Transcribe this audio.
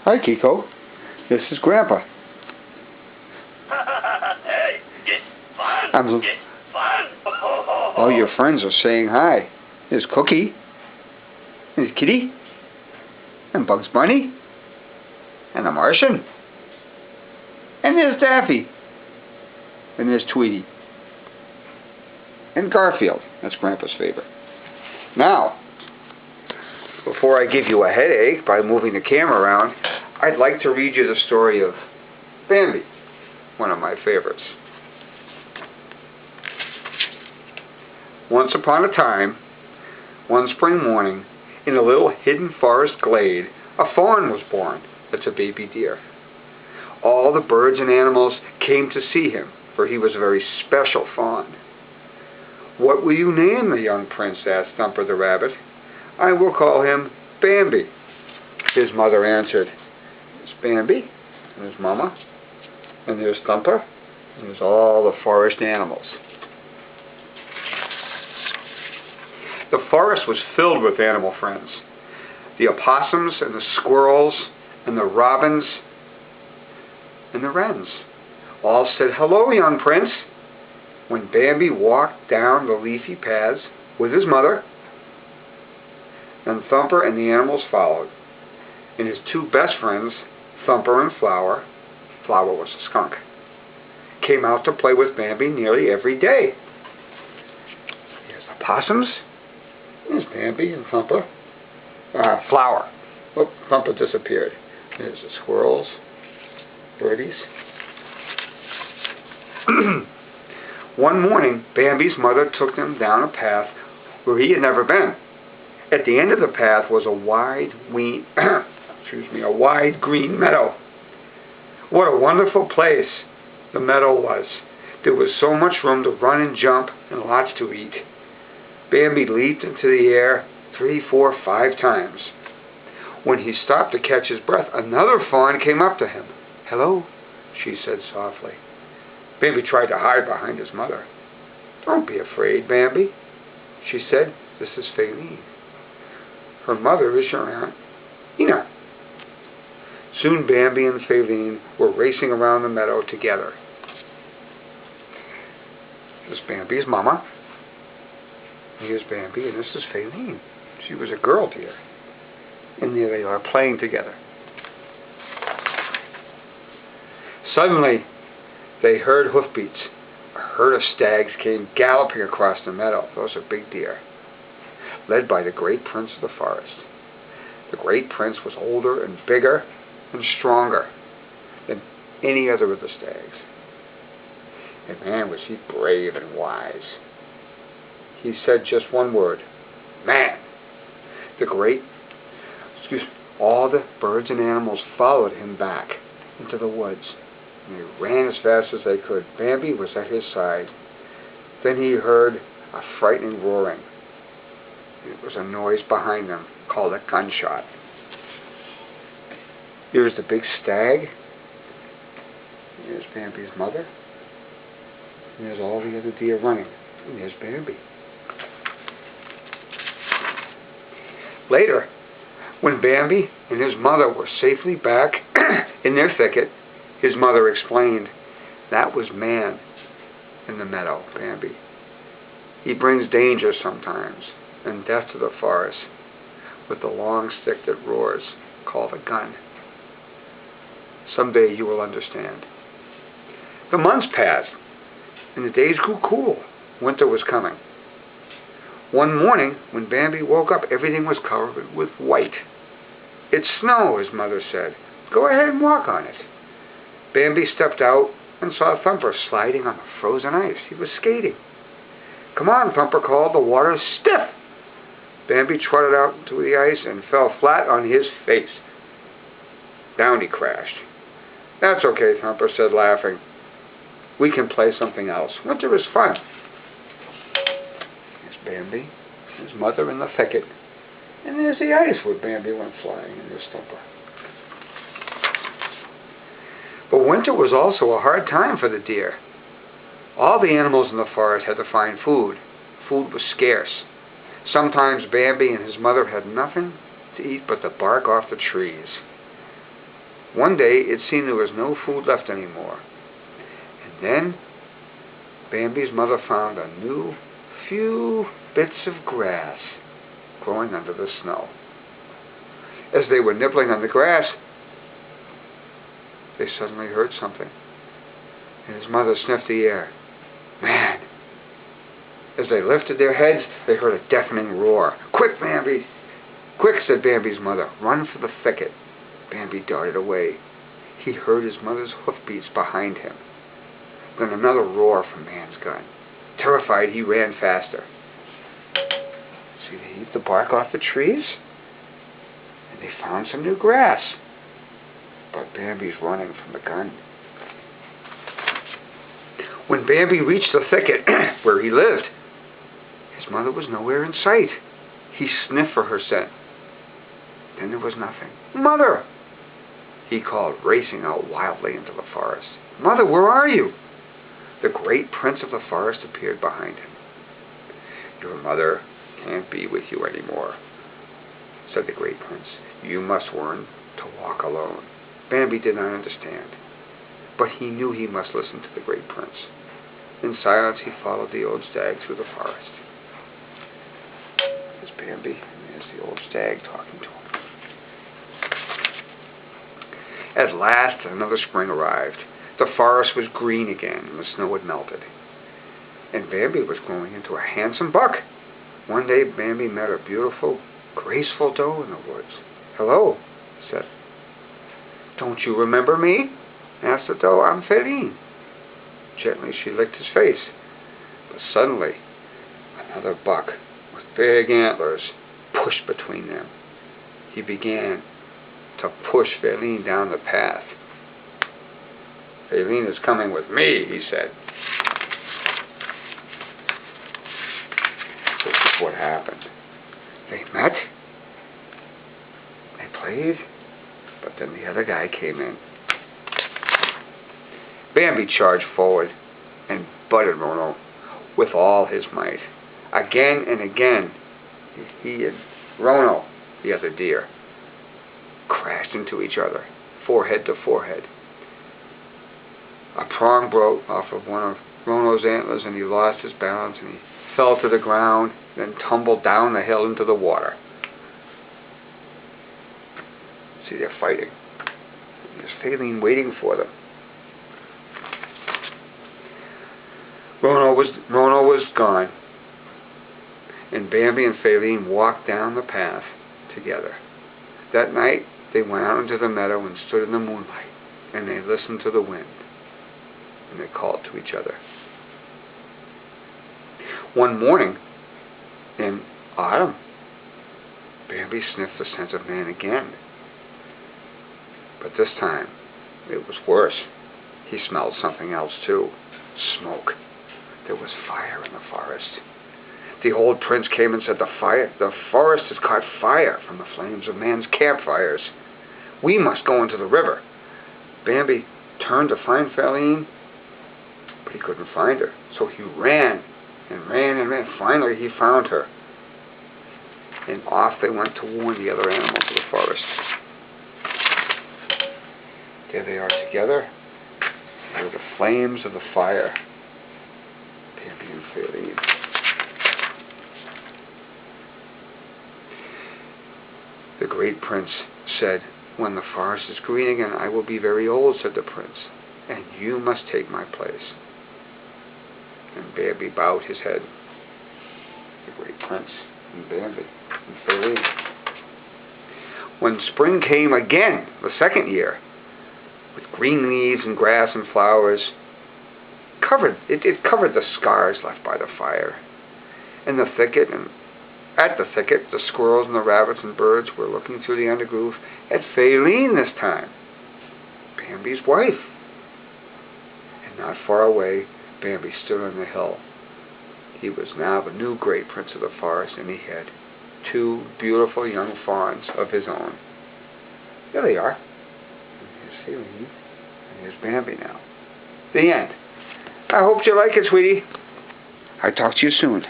Hi, Kiko. This is Grandpa. Hey, get fun! Get fun! All your friends are saying hi. There's Cookie. There's Kitty. And Bugs Bunny. And the Martian. And there's Daffy. And there's Tweety. And Garfield. That's Grandpa's favorite. Now, before I give you a headache by moving the camera around, I'd like to read you the story of Bambi, one of my favorites. Once upon a time, one spring morning, in a little hidden forest glade, a fawn was born. That's a baby deer. All the birds and animals came to see him, for he was a very special fawn. "What will you name the young prince?" asked Thumper the rabbit. "I will call him Bambi." His mother answered, "There's Bambi, and there's Mama, and there's Thumper, and there's all the forest animals." The forest was filled with animal friends. The opossums and the squirrels and the robins and the wrens all said, "Hello, young prince." When Bambi walked down the leafy paths with his mother, and Thumper and the animals followed, and his two best friends, Thumper and Flower was a skunk, came out to play with Bambi nearly every day. There's the possums, there's Bambi and Thumper, Flower. Oh, Thumper disappeared. There's the squirrels, birdies. One morning, Bambi's mother took them down a path where he had never been. At the end of the path was a wide green meadow. What a wonderful place the meadow was. There was so much room to run and jump and lots to eat. Bambi leaped into the air 3, 4, 5 times. When he stopped to catch his breath, another fawn came up to him. "Hello," she said softly. Bambi tried to hide behind his mother. "Don't be afraid, Bambi," she said. "This is Faline. Her mother is your Aunt Ina." Soon Bambi and Faline were racing around the meadow together. This is Bambi's mama. Here's Bambi, and this is Faline. She was a girl deer. And there they are playing together. Suddenly, they heard hoofbeats. A herd of stags came galloping across the meadow. Those are big deer, led by the great prince of the forest. The great prince was older and bigger and stronger than any other of the stags. And man, was he brave and wise. He said just one word, "Man." All the birds and animals followed him back into the woods. And they ran as fast as they could. Bambi was at his side. Then he heard a frightening roaring. It was a noise behind them called a gunshot. Here's the big stag. Here's Bambi's mother. And there's all the other deer running. And there's Bambi. Later, when Bambi and his mother were safely back in their thicket, his mother explained, "That was man in the meadow, Bambi. He brings danger sometimes and death to the forest with the long stick that roars, called a gun. Someday you will understand." The months passed, and the days grew cool. Winter was coming. One morning, when Bambi woke up, everything was covered with white. "It's snow," his mother said. "Go ahead and walk on it." Bambi stepped out and saw Thumper sliding on the frozen ice. He was skating. "Come on," Thumper called. "The water's stiff." Bambi trotted out into the ice and fell flat on his face. Down he crashed. "That's okay," Thumper said, laughing. "We can play something else. Winter is fun." There's Bambi, his mother in the thicket, and there's the ice where Bambi went flying, and there's Thumper. But winter was also a hard time for the deer. All the animals in the forest had to find food. Food was scarce. Sometimes Bambi and his mother had nothing to eat but the bark off the trees. One day it seemed there was no food left anymore. And then Bambi's mother found a new few bits of grass growing under the snow. As they were nibbling on the grass, they suddenly heard something. And his mother sniffed the air. Man! As they lifted their heads, they heard a deafening roar. Quick, Bambi! Quick, said Bambi's mother. Run for the thicket. Bambi darted away. He heard his mother's hoofbeats behind him. Then another roar from Man's gun. Terrified, he ran faster. See, they eat the bark off the trees, and they found some new grass. But Bambi's running from the gun. When Bambi reached the thicket where he lived, his mother was nowhere in sight. He sniffed for her scent. Then there was nothing. Mother! He called, racing out wildly into the forest. Mother, where are you? The great prince of the forest appeared behind him. Your mother can't be with you anymore, said the great prince. You must learn to walk alone. Bambi did not understand, but he knew he must listen to the great prince. In silence he followed the old stag through the forest. There's Bambi, and there's the old stag talking to him. At last another spring arrived. The forest was green again, and the snow had melted. And Bambi was growing into a handsome buck. One day Bambi met a beautiful, graceful doe in the woods. Hello, he said. Don't you remember me? Asked the doe. I'm Feline. Gently she licked his face. But suddenly, another buck with big antlers pushed between them. He began to push Feline down the path. Feline is coming with me, he said. This is what happened. They met, they played, but then the other guy came in. Bambi charged forward and butted Rono with all his might. Again and again, he and Rono, the other deer, crashed into each other, forehead to forehead. A prong broke off of one of Rono's antlers, and he lost his balance, and he fell to the ground, then tumbled down the hill into the water. See, they're fighting. There's Feline waiting for them. Rono was gone, and Bambi and Feline walked down the path together. That night, they went out into the meadow and stood in the moonlight, and they listened to the wind, and they called to each other. One morning, in autumn, Bambi sniffed the scent of man again. But this time, it was worse. He smelled something else too. Smoke. There was fire in the forest. The old prince came and said, the forest has caught fire from the flames of man's campfires. We must go into the river. Bambi turned to find Feline, but he couldn't find her. So he ran and ran and ran. Finally, he found her. And off they went to warn the other animals of the forest. There they are together. They were the flames of the fire. Bambi and Feline. The great prince said, when the forest is green again, I will be very old, said the prince, and you must take my place. And Bambi bowed his head. The great prince and Bambi and Feline. When spring came again, the second year, with green leaves and grass and flowers, it covered the scars left by the fire. In the thicket, and at the thicket, the squirrels and the rabbits and birds were looking through the undergrowth at Feline this time, Bambi's wife. And not far away, Bambi stood on the hill. He was now the new great prince of the forest, and he had 2 beautiful young fawns of his own. There they are. And here's Feline, and here's Bambi now. The end. I hope you like it, sweetie. I'll talk to you soon.